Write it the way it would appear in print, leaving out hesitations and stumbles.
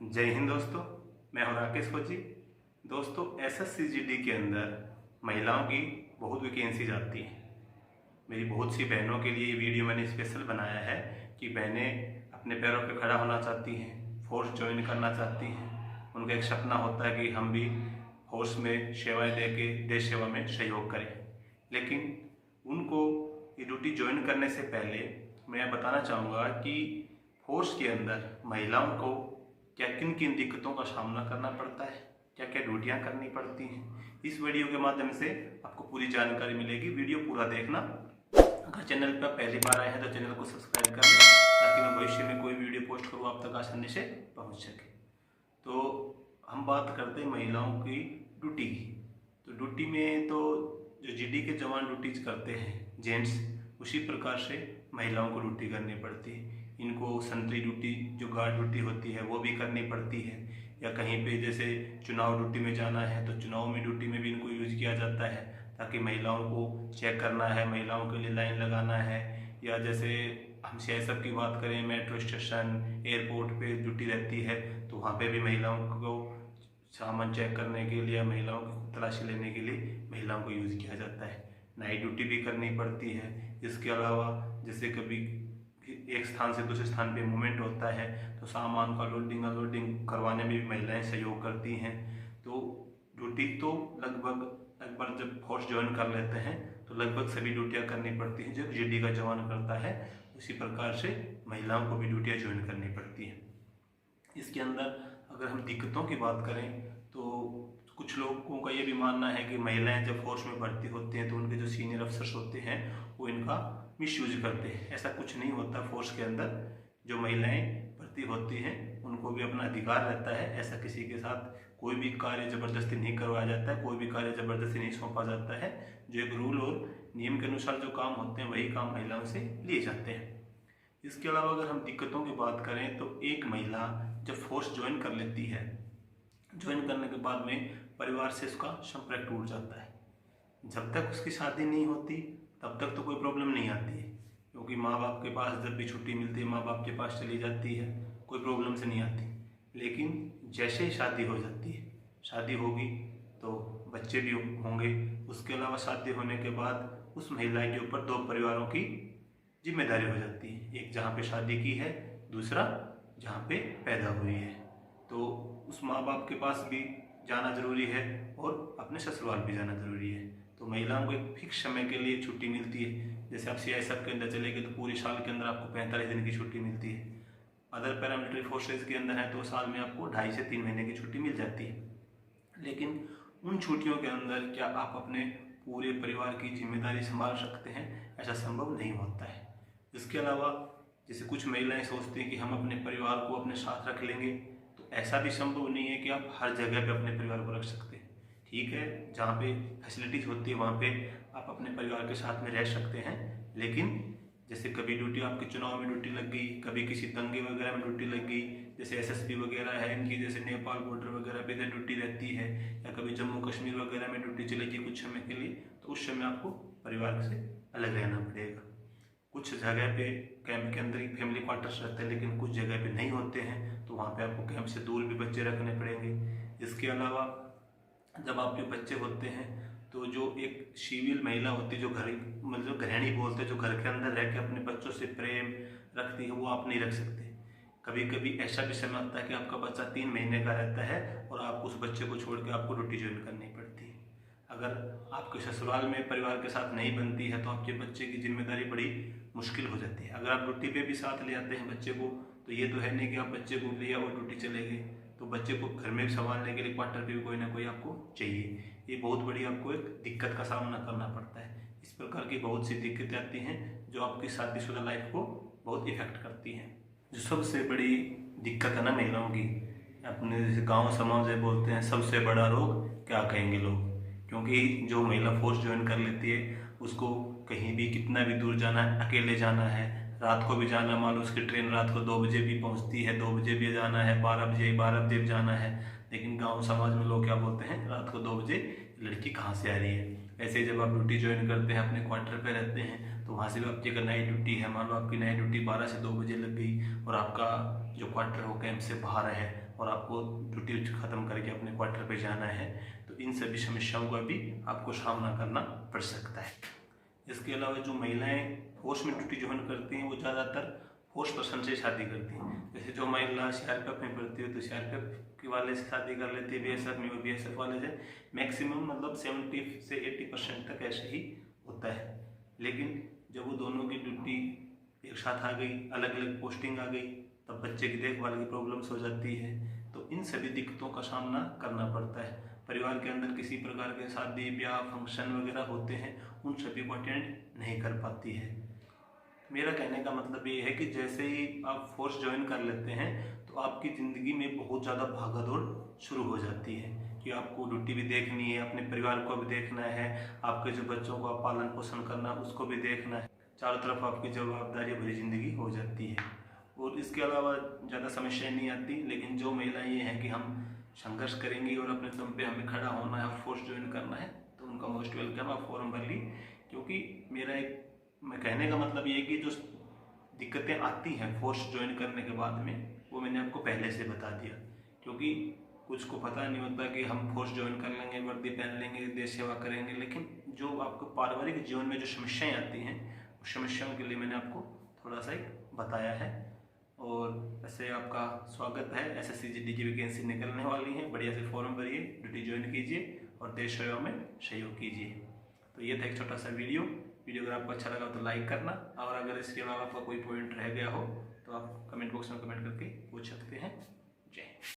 जय हिंद दोस्तों, मैं हूं राकेश फौजी। दोस्तों, एसएससीजीडी के अंदर महिलाओं की बहुत वैकेंसीज आती हैं। मेरी बहुत सी बहनों के लिए ये वीडियो मैंने स्पेशल बनाया है कि बहनें अपने पैरों पे खड़ा होना चाहती हैं, फोर्स ज्वाइन करना चाहती हैं। उनका एक सपना होता है कि हम भी फोर्स में सेवाएं दे के देश सेवा में सहयोग करें, लेकिन उनको ये ड्यूटी ज्वाइन करने से पहले मैं बताना चाहूँगा कि फोर्स के अंदर महिलाओं को क्या किन किन दिक्कतों का सामना करना पड़ता है, क्या क्या ड्यूटियाँ करनी पड़ती हैं। इस वीडियो के माध्यम से आपको पूरी जानकारी मिलेगी। वीडियो पूरा देखना। अगर चैनल पर पहली बार आए हैं तो चैनल को सब्सक्राइब कर लें, ताकि मैं भविष्य में कोई वीडियो पोस्ट करूँ आप तक आसानी से पहुँच सके। तो हम बात करते हैं महिलाओं की ड्यूटी की। तो ड्यूटी में तो जो जीडी के जवान ड्यूटीज करते हैं जेंट्स, उसी प्रकार से महिलाओं को ड्यूटी करनी पड़ती है। इनको संतरी ड्यूटी जो गार्ड ड्यूटी होती है वो भी करनी पड़ती है, या कहीं पे जैसे चुनाव ड्यूटी में जाना है तो चुनाव में ड्यूटी में भी इनको यूज किया जाता है, ताकि महिलाओं को चेक करना है, महिलाओं के लिए लाइन लगाना है। या जैसे हम सीआईएसएफ की बात करें, मेट्रो स्टेशन, एयरपोर्ट पे ड्यूटी रहती है, तो वहाँ पे भी महिलाओं को सामान चेक करने के लिए, महिलाओं की तलाशी लेने के लिए महिलाओं को यूज़ किया जाता है। नाइट ड्यूटी भी करनी पड़ती है। इसके अलावा जैसे कभी एक स्थान से दूसरे स्थान पे मूवमेंट होता है तो सामान का लोडिंग अनलोडिंग करवाने में भी महिलाएं सहयोग करती हैं। तो ड्यूटी तो लगभग एक बार जब फोर्स ज्वाइन कर लेते हैं तो लगभग सभी ड्यूटियां करनी पड़ती हैं। जब जीडी का जवान करता है उसी प्रकार से महिलाओं को भी ड्यूटियां ज्वाइन करनी पड़ती हैं। इसके अंदर अगर हम दिक्कतों की बात करें तो कुछ लोगों का ये भी मानना है कि महिलाएं जब फोर्स में भर्ती होती हैं तो उनके जो सीनियर अफसर्स होते हैं वो इनका मिसयूज करते हैं। ऐसा कुछ नहीं होता। फोर्स के अंदर जो महिलाएं भर्ती होती हैं उनको भी अपना अधिकार रहता है। ऐसा किसी के साथ कोई भी कार्य ज़बरदस्ती नहीं करवाया जाता है, कोई भी कार्य ज़बरदस्ती नहीं सौंपा जाता है। जो एक रूल और नियम के अनुसार जो काम होते हैं वही काम महिलाओं से लिए जाते हैं। इसके अलावा अगर हम दिक्कतों की बात करें तो एक महिला जब फोर्स ज्वाइन कर लेती है, ज्वाइन करने के बाद में परिवार से उसका संपर्क टूट जाता है। जब तक उसकी शादी नहीं होती तब तक तो कोई प्रॉब्लम नहीं आती है, क्योंकि माँ बाप के पास जब भी छुट्टी मिलती है माँ बाप के पास चली जाती है, कोई प्रॉब्लम से नहीं आती। लेकिन जैसे ही शादी हो जाती है, शादी होगी तो बच्चे भी होंगे। उसके अलावा शादी होने के बाद उस महिला के ऊपर दो परिवारों की जिम्मेदारी हो जाती है। एक जहाँ पे शादी की है, दूसरा जहाँ पे पैदा हुई है। तो उस माँ बाप के पास भी जाना ज़रूरी है और अपने ससुराल भी जाना ज़रूरी है। तो महिलाओं को एक फिक्स समय के लिए छुट्टी मिलती है। जैसे आप सीआईएसएफ के अंदर चले गए तो पूरे साल के अंदर आपको 45 दिन की छुट्टी मिलती है। अदर पैरामिलिट्री फोर्सेज के अंदर है तो साल में आपको 2.5 से 3 महीने की छुट्टी मिल जाती है। लेकिन उन छुट्टियों के अंदर क्या आप अपने पूरे परिवार की जिम्मेदारी संभाल सकते हैं? ऐसा संभव नहीं होता है। इसके अलावा जैसे कुछ महिलाएं सोचती हैं कि हम अपने परिवार को अपने साथ रख लेंगे, तो ऐसा भी संभव नहीं है कि आप हर जगह पे अपने परिवार को रख सकते हैं। ठीक है, जहाँ पे फैसिलिटीज़ होती है वहाँ पे आप अपने परिवार के साथ में रह सकते हैं, लेकिन जैसे कभी ड्यूटी आपके चुनाव में ड्यूटी लग गई, कभी किसी दंगे वगैरह में ड्यूटी लग गई, जैसे एसएसबी वगैरह है इनकी, जैसे नेपाल बॉर्डर वगैरह पे ड्यूटी रहती है, या कभी जम्मू कश्मीर वगैरह में ड्यूटी चलेगी कुछ समय के लिए, तो उस समय आपको परिवार से अलग रहना पड़ेगा। कुछ जगह पे कैंप के अंदर ही फैमिली क्वार्टर्स रहते हैं, लेकिन कुछ जगह पे नहीं होते हैं, तो वहाँ पे आपको कैंप से दूर भी बच्चे रखने पड़ेंगे। इसके अलावा जब आपके बच्चे होते हैं तो जो एक सिविल महिला होती है, जो घर मतलब गृहिणी बोलते हैं, जो घर के अंदर रह के अपने बच्चों से प्रेम रखती है, वो आप नहीं रख सकते। कभी कभी ऐसा भी समय आता है कि आपका बच्चा 3 महीने का रहता है और आप उस बच्चे को छोड़ के आपको ड्यूटी ज्वाइन करनी पड़ती है। अगर आपके ससुराल में परिवार के साथ नहीं बनती है तो आपके बच्चे की जिम्मेदारी बड़ी मुश्किल हो जाती है। अगर आप ड्यूटी पे भी साथ ले आते हैं बच्चे को, तो ये तो है नहीं कि आप बच्चे को लिया और ड्यूटी चले गए, तो बच्चे को घर में संभालने के लिए क्वार्टर पे भी कोई ना कोई आपको चाहिए। ये बहुत बड़ी आपको एक दिक्कत का सामना करना पड़ता है। इस प्रकार की बहुत सी दिक्कतें आती हैं जो आपकी शादीशुदा लाइफ को बहुत इफेक्ट करती हैं। जो सबसे बड़ी दिक्कत है ना महिलाओं की, अपने जैसे गाँव समाज में बोलते हैं सबसे बड़ा रोग क्या कहेंगे लोग, क्योंकि जो महिला फोर्स ज्वाइन कर लेती है उसको कहीं भी कितना भी दूर जाना है, अकेले जाना है, रात को भी जाना, मान लो उसकी ट्रेन रात को 2 बजे भी पहुंचती है, 2 बजे भी जाना है, 12 बजे भी जाना है, लेकिन गांव समाज में लोग क्या बोलते हैं, रात को 2 बजे लड़की कहाँ से आ रही है। ऐसे जब आप ड्यूटी ज्वाइन करते हैं, अपने क्वार्टर पे रहते हैं, तो वहाँ से भी आपकी अगर नाइट ड्यूटी है, मान लो आपकी नाइट ड्यूटी 12 से 2 बजे लग गई और आपका जो क्वार्टर हो कैंप से बाहर है, और आपको ड्यूटी ख़त्म करके अपने क्वार्टर पे जाना है, तो इन सभी समस्याओं का भी आपको सामना करना पड़ सकता है। इसके अलावा जो महिलाएं फोर्स में ड्यूटी ज्वाइन करती हैं वो ज़्यादातर फोर्स पर्सन से शादी करती हैं। जैसे जो महिला सीआरपीएफ में पढ़ती है तो सीआरपीएफ के वाले से शादी कर लेती है, बीएसएफ में, बीएसएफ वाले से मैक्सिमम मतलब 70 से 80% तक ऐसे ही होता है। लेकिन जब वो दोनों की ड्यूटी एक साथ आ गई, अलग अलग पोस्टिंग आ गई, तब बच्चे की देखभाल की प्रॉब्लम्स हो जाती है। तो इन सभी दिक्कतों का सामना करना पड़ता है। परिवार के अंदर किसी प्रकार के शादी ब्याह फंक्शन वगैरह होते हैं, उन सभी को अटेंड नहीं कर पाती है। मेरा कहने का मतलब ये है कि जैसे ही आप फोर्स ज्वाइन कर लेते हैं तो आपकी ज़िंदगी में बहुत ज़्यादा भागा दौड़ शुरू हो जाती है कि आपको ड्यूटी भी देखनी है, अपने परिवार को भी देखना है, आपके जो बच्चों का पालन पोषण करना उसको भी देखना है। चारों तरफ आपकी जवाबदारी भरी ज़िंदगी हो जाती है। और इसके अलावा ज़्यादा समस्याएं नहीं आती। लेकिन जो महिलाएं ये हैं कि हम संघर्ष करेंगी और अपने दम पे हमें खड़ा होना है और फोर्स ज्वाइन करना है, तो उनका मोस्ट वेलकम, आप फॉर्म भर ली। क्योंकि मैं कहने का मतलब ये है कि जो दिक्कतें आती हैं फोर्स ज्वाइन करने के बाद में, वो मैंने आपको पहले से बता दिया। क्योंकि कुछ को पता नहीं होता कि हम फोर्स ज्वाइन कर लेंगे, वर्दी पहन लेंगे, देश सेवा करेंगे, लेकिन जो आपको पारिवारिक जीवन में जो समस्याएं आती हैं उस समस्याओं के लिए मैंने आपको थोड़ा सा एक बताया है। और वैसे आपका स्वागत है। SSCGD की वैकेंसी निकलने वाली है, बढ़िया से फॉर्म भरिए, ड्यूटी ज्वाइन कीजिए और देश सेवा में सहयोग कीजिए। तो ये था एक छोटा सा वीडियो अगर आपको अच्छा लगा तो लाइक करना, और अगर इसके अलावा आपका कोई पॉइंट रह गया हो तो आप कमेंट बॉक्स में कमेंट करके पूछ सकते हैं। जय हिंद।